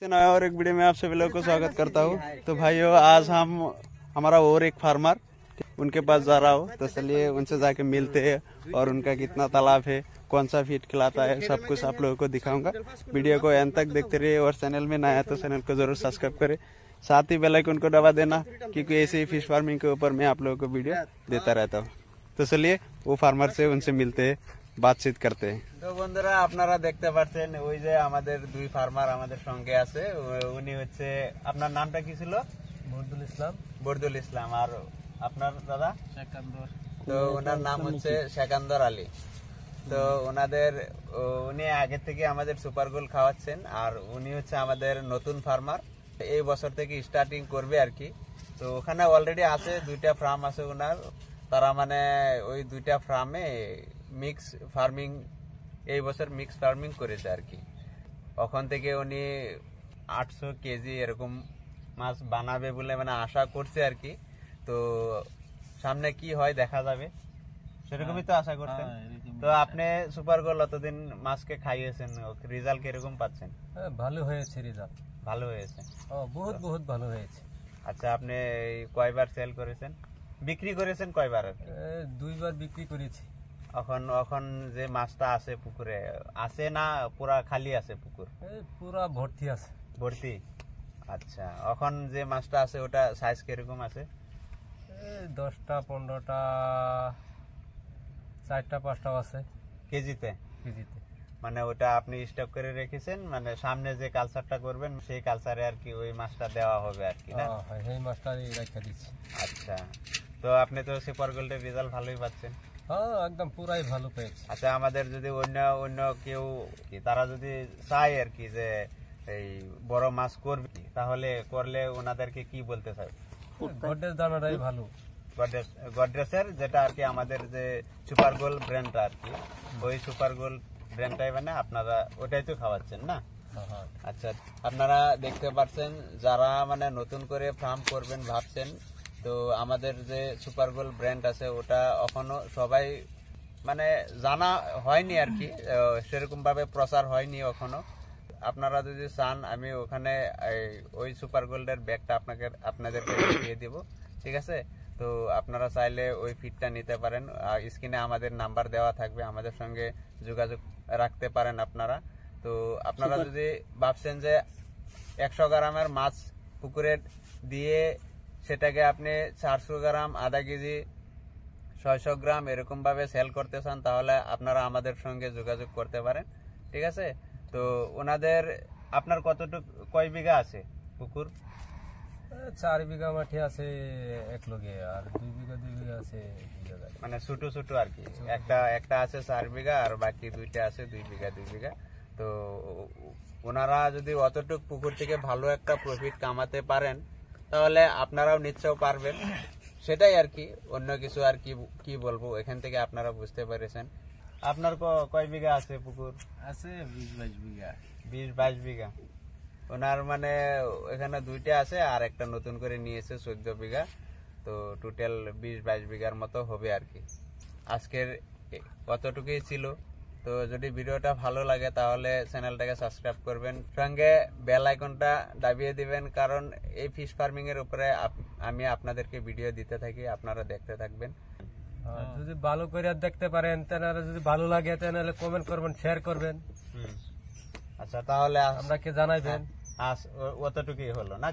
नया और एक वीडियो में आप सभी लोगों को स्वागत करता हूँ। तो भाइयों, आज हम हमारा और एक फार्मर उनके पास जा रहा हूँ, तो चलिए उनसे जाके मिलते हैं और उनका कितना तालाब है, कौन सा फीड खिलाता है, सब कुछ आप लोगों को दिखाऊंगा। वीडियो को एंड तक देखते रहिए और चैनल में नया है तो चैनल को जरूर सब्सक्राइब करें, साथ ही बेल आइकन को दबा देना, क्योंकि ऐसे ही फिश फार्मिंग के ऊपर मैं आप लोगों को वीडियो देता रहता हूँ। तो चलिए वो फार्मर से उनसे मिलते हैं, बातचीत करते हैं। তো বন্ধুরা, আপনারা দেখতে পাচ্ছেন ওই যে আমাদের দুই ফার্মার আমাদের সঙ্গে আছে। উনি হচ্ছে, আপনার নামটা কি ছিল? বরদুল ইসলাম। বরদুল ইসলাম। আর আপনার দাদা? সেকান্দর। তো ওনার নাম হচ্ছে সেকান্দর আলী। তো উনি আগে থেকে আমাদের সুপার গোল্ড খাওয়াচ্ছেন, আর উনি হচ্ছে আমাদের নতুন ফার্মার, এই বছর থেকে স্টার্টিং করবে আর কি। তো ওখানে অলরেডি আছে দুইটা ফার্ম আছে ওনার, তারা মানে ওই দুইটা ফার্মে মিক্স ফার্মিং, এই বছর মিক্স ফার্মিং করেছে আর কি। ওখান থেকে উনি 800 কেজি এরকম মাছ বানাবে বলে মানে আশা করছে আর কি। তো সামনে কি হয় দেখা যাবে, সেরকমই তো আশা করছেন। তো আপনি সুপার গোল্ড অতদিন মাছকে খাইয়েছেন, রেজাল্ট কিরকম পাচ্ছেন? ভালো হয়েছে, রেজাল্ট ভালো হয়েছে, বহুত বহুত ভালো হয়েছে। আচ্ছা, আপনি কয়বার সেল করেছেন, বিক্রি করেছেন কয়বার? দুইবার বিক্রি করেছি। এখন যে মাছটা আছে পুকুরে আছে না পুরা খালি আছে পুকুর? পুরা ভর্তি আছে। ভর্তি, আচ্ছা। এখন যে মাছটা আছে ওটা সাইজ কিরকম আছে? 10টা 15টা 4টা 5টা আছে কেজিতে। কেজিতে মানে ওটা আপনি স্টক করে রেখেছেন, মানে সামনে যে কালচারটা করবেন সেই কালচারে আর কি ওই মাছটা দেওয়া হবে আর কি, না? এই মাছটা রেখে দিচ্ছি। আচ্ছা, তো আপনি তো সুপার গোল্ডের রেজাল্ট ভালোই পাচ্ছেন? হ্যাঁ, একদম পুরাই ভালো পেয়েছি। আচ্ছা, আমাদের যদি অন্য কেউ তারা যদি চায় আর কি যে এই বড় মাছ করবে, তাহলে করলে ওনাদেরকে কি বলতে চাই? গডরেজ দানাটাই ভালো। গডরেজের যেটা আর কি আমাদের যে সুপার গোল্ড ব্র্যান্ডটা আর কি, ওই সুপার গোল্ড ব্র্যান্ডটাই মানে আপনারা ওটাই তো খাওয়াচ্ছেন, না? আচ্ছা, আপনারা দেখতে পাচ্ছেন যারা মানে নতুন করে ফার্ম করবেন ভাবছেন, তো আমাদের যে সুপার গোল্ড ব্র্যান্ড আছে ওটা এখনো সবাই মানে জানা হয়নি আর কি, সেরকম ভাবে প্রচার হয়নি এখনো। আপনারা যদি চান আমি ওখানে ওই সুপার গোল্ডের ব্যাগটা আপনাদেরকে দিয়ে দিব, ঠিক আছে? তো আপনারা চাইলে ওই ফিডটা নিতে পারেন, স্ক্রিনে আমাদের নাম্বার দেওয়া থাকবে, আমাদের সঙ্গে যোগাযোগ রাখতে পারেন আপনারা। তো আপনারা যদি ভাবছেন যে 100 গ্রামের মাছ পুকুরে দিয়ে সেটাকে আপনি 400 গ্রাম, আধা কেজি, 600 গ্রাম এরকম ভাবে সেল করতে চান, তাহলে আপনারা আমাদের সঙ্গে যোগাযোগ করতে পারেন, ঠিক আছে? তো আপনার কয় বিঘা আছে পুকুর? 4 বিঘা মাটি আছে এক লগে, আর 2 বিঘা আছে মানে ছোট ছোট আর কি। একটা আছে 4 বিঘা আর বাকি দুইটা আছে 2 বিঘা। তো ওনারা যদি অতটুক পুকুর থেকে ভালো একটা প্রফিট কামাতে পারেন, তাহলে আপনারাও নিশ্চয় পারবেন, সেটাই আর কি। অন্য কিছু আর কি বলবো, এখান থেকে আপনারা বুঝতে পেরেছেন। আপনার কয় বিঘা আছে পুকুর? আছে 20-22 বিঘা। 20-22 বিঘা। ওনার মানে এখানে দুইটা আছে আর একটা নতুন করে নিয়েছে 14 বিঘা। তো টোটাল 20-22 বিঘার মতো হবে আর কি। আজকের কতটুকুই ছিল। তো যদি ভিডিওটা ভালো লাগে তাহলে চ্যানেলটাকে সাবস্ক্রাইব করবেন, সঙ্গে বেল আইকনটা দাবিয়ে দিবেন, কারণ এই ফিশ ফার্মিং এর উপরে আমি আপনাদেরকে ভিডিও দিতে থাকি, আপনারা দেখতে থাকবেন। যদি ভালো করে দেখতে পারেন, তাহলে যদি ভালো লাগে তাহলে কমেন্ট করবেন, শেয়ার করবেন। আচ্ছা, তাহলে আপনাকে জানাইবেন। অতটুকুই হলো না?